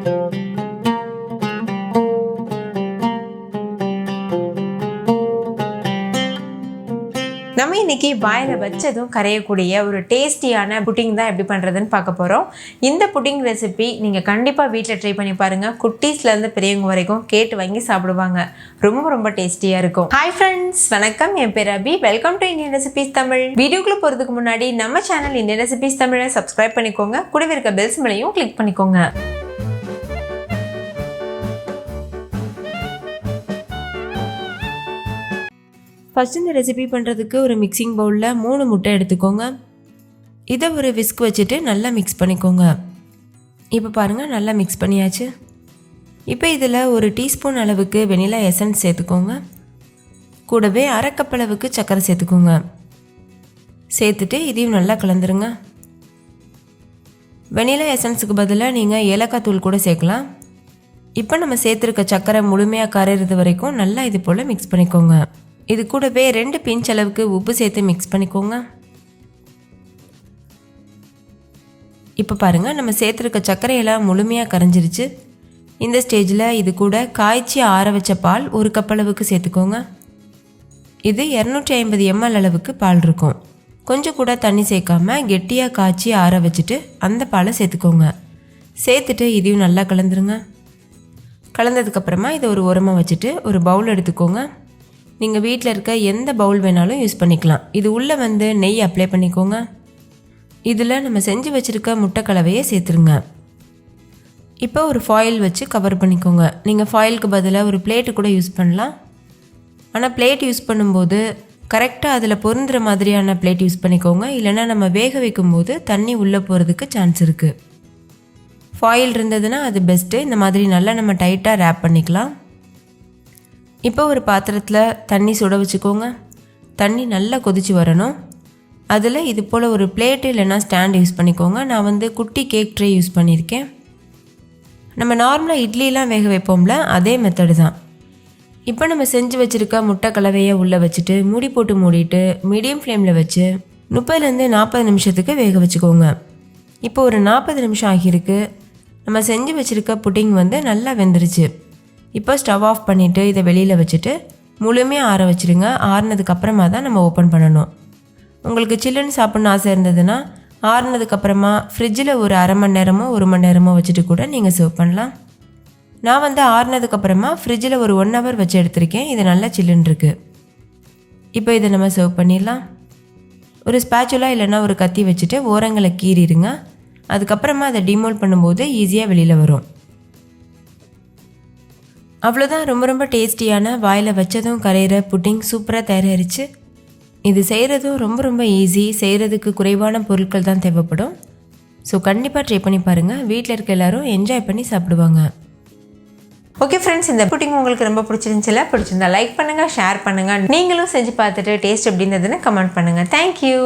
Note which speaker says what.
Speaker 1: நம்ம இன்னைக்கு வாயில் வச்சதும் கரையக்கூடிய ஒரு டேஸ்டியான புட்டிங் தான் எப்படி பண்ணுறதுன்னு பார்க்க போகிறோம். இந்த புட்டிங் ரெசிபி நீங்கள் கண்டிப்பாக வீட்டில் ட்ரை பண்ணி பாருங்கள். குட்டீஸ்லேருந்து பெரியவங்க வரைக்கும் கேட்டு வாங்கி சாப்பிடுவாங்க. ரொம்ப ரொம்ப டேஸ்டியாக இருக்கும். ஹாய் ஃப்ரெண்ட்ஸ், வணக்கம். என் பேர் Abhi. Welcome to Indian recipes Tamil. வீடியோக்குள்ளே போகிறதுக்கு முன்னாடி நம்ம சேனல் இந்தியன் ரெசிபிஸ் தமிழை சப்ஸ்கிரைப் பண்ணிக்கோங்க. கூடவே இருக்க பெல் சிம்பலையும் கிளிக் பண்ணிக்கோங்க. ஃபஸ்ட் இந்த ரெசிபி பண்ணுறதுக்கு ஒரு மிக்சிங் பவுலில் 3 முட்டை எடுத்துக்கோங்க. இதை ஒரு விஸ்க் வச்சுட்டு நல்லா மிக்ஸ் பண்ணிக்கோங்க. இப்போ பாருங்கள், நல்லா மிக்ஸ் பண்ணியாச்சு. இப்போ இதில் ஒரு டீஸ்பூன் அளவுக்கு வெனிலா எசன்ஸ் சேர்த்துக்கோங்க. கூடவே 1/2 கப் அளவுக்கு சர்க்கரை சேர்த்துக்கோங்க. சேர்த்துட்டு இதையும் நல்லா கலந்துருங்க. வெனிலா எசன்ஸுக்கு பதிலாக நீங்கள் ஏலக்காய் தூள் கூட சேர்க்கலாம். இப்போ நம்ம சேர்த்துருக்க சர்க்கரை முழுமையாக கரையிறது வரைக்கும் நல்லா இது போல் மிக்ஸ் பண்ணிக்கோங்க. இது கூடவே 2 பிஞ்ச் அளவுக்கு உப்பு சேர்த்து மிக்ஸ் பண்ணிக்கோங்க. இப்போ பாருங்கள், நம்ம சேர்த்துருக்க சர்க்கரையெல்லாம் முழுமையாக கரைஞ்சிருச்சு. இந்த ஸ்டேஜில் இது கூட காய்ச்சி ஆற வச்ச பால் 1 கப் அளவுக்கு சேர்த்துக்கோங்க. இது 250 ml அளவுக்கு பால் இருக்கும். கொஞ்சம் கூட தண்ணி சேர்க்காம கெட்டியாக காய்ச்சி ஆற வச்சுட்டு அந்த பாலை சேர்த்துக்கோங்க. சேர்த்துட்டு இதையும் நல்லா கலந்துருங்க. கலந்ததுக்கப்புறமா இதை ஒரு ஓரமாக வச்சுட்டு ஒரு பவுல் எடுத்துக்கோங்க. நீங்கள் வீட்டில் இருக்க எந்த பவுல் வேணாலும் யூஸ் பண்ணிக்கலாம். இது உள்ளே நெய் அப்ளை பண்ணிக்கோங்க. இதில் நம்ம செஞ்சு வச்சுருக்க முட்டை கலவையை சேர்த்துருங்க. இப்போ ஒரு ஃபாயில் வச்சு கவர் பண்ணிக்கோங்க. நீங்கள் ஃபாயிலுக்கு பதிலாக ஒரு பிளேட்டு கூட யூஸ் பண்ணலாம். ஆனால் பிளேட் யூஸ் பண்ணும்போது கரெக்டாக அதில் பொருந்துகிற மாதிரியான பிளேட் யூஸ் பண்ணிக்கோங்க. இல்லைனா நம்ம வேக வைக்கும்போது தண்ணி உள்ளே போகிறதுக்கு சான்ஸ் இருக்குது. ஃபாயில் இருந்ததுன்னா அது பெஸ்ட்டு. இந்த மாதிரி நல்லா நம்ம டைட்டாக ரேப் பண்ணிக்கலாம். இப்போ ஒரு பாத்திரத்தில் தண்ணி சுட வச்சுக்கோங்க. தண்ணி நல்லா கொதிச்சு வரணும். அதில் இது போல் ஒரு பிளேட்டு இல்லைன்னா ஸ்டாண்ட் யூஸ் பண்ணிக்கோங்க. நான் குட்டி கேக் ட்ரே யூஸ் பண்ணியிருக்கேன். நம்ம நார்மலாக இட்லிலாம் வேக வைப்போம்ல, அதே மெத்தடு தான். இப்போ நம்ம செஞ்சு வச்சுருக்க முட்டை கலவையை உள்ளே வச்சுட்டு மூடி போட்டு மூடிட்டு மீடியம் ஃப்ளேமில் வச்சு 30-40 நிமிஷத்துக்கு வேக வச்சுக்கோங்க. இப்போ ஒரு 40 நிமிஷம் ஆகியிருக்கு. நம்ம செஞ்சு வச்சுருக்க புட்டிங் நல்லா வெந்துருச்சு. இப்போ ஸ்டவ் ஆஃப் பண்ணிவிட்டு இதை வெளியில் வச்சுட்டு முழுமையாக ஆற வச்சுருங்க. ஆறுனதுக்கப்புறமா தான் நம்ம ஓப்பன் பண்ணணும். உங்களுக்கு சில்லுன்னு சாப்பிட்ணுன்னு ஆசை இருந்ததுன்னா ஆறுனதுக்கப்புறமா ஃப்ரிட்ஜில் ஒரு அரை மணி நேரமோ 1 மணி நேரமோ வச்சுட்டு கூட நீங்கள் சர்வ் பண்ணலாம். நான் ஆறுனதுக்கப்புறமா ஃப்ரிட்ஜில் ஒரு 1 hour வச்சு எடுத்திருக்கேன். இது நல்லா சில்லுன்னு இருக்குது. இப்போ இதை நம்ம சர்வ் பண்ணிடலாம். ஒரு ஸ்பேச்சுலா இல்லைன்னா ஒரு கத்தி வச்சுட்டு ஓரங்களை கீறிடுங்க. அதுக்கப்புறமா அதை டிமோல்ட் பண்ணும்போது ஈஸியாக வெளியில் வரும். அவ்வளோதான். ரொம்ப ரொம்ப டேஸ்டியான வாயில் வச்சதும் கரையிற புட்டிங் சூப்பராக தயாரிச்சு. இது செய்கிறதும் ரொம்ப ரொம்ப ஈஸி. செய்கிறதுக்கு குறைவான பொருட்கள் தான் தேவைப்படும். ஸோ கண்டிப்பாக ட்ரை பண்ணி பாருங்கள். வீட்டில் இருக்க எல்லோரும் என்ஜாய் பண்ணி சாப்பிடுவாங்க. ஓகே ஃப்ரெண்ட்ஸ், இந்த புட்டிங் உங்களுக்கு ரொம்ப பிடிச்சிருந்துச்சுல? பிடிச்சிருந்தா லைக் பண்ணுங்கள், ஷேர் பண்ணுங்கள். நீங்களும் செஞ்சு பார்த்துட்டு டேஸ்ட் எப்படி இருந்ததுன்னு கமெண்ட் பண்ணுங்கள். தேங்க்யூ.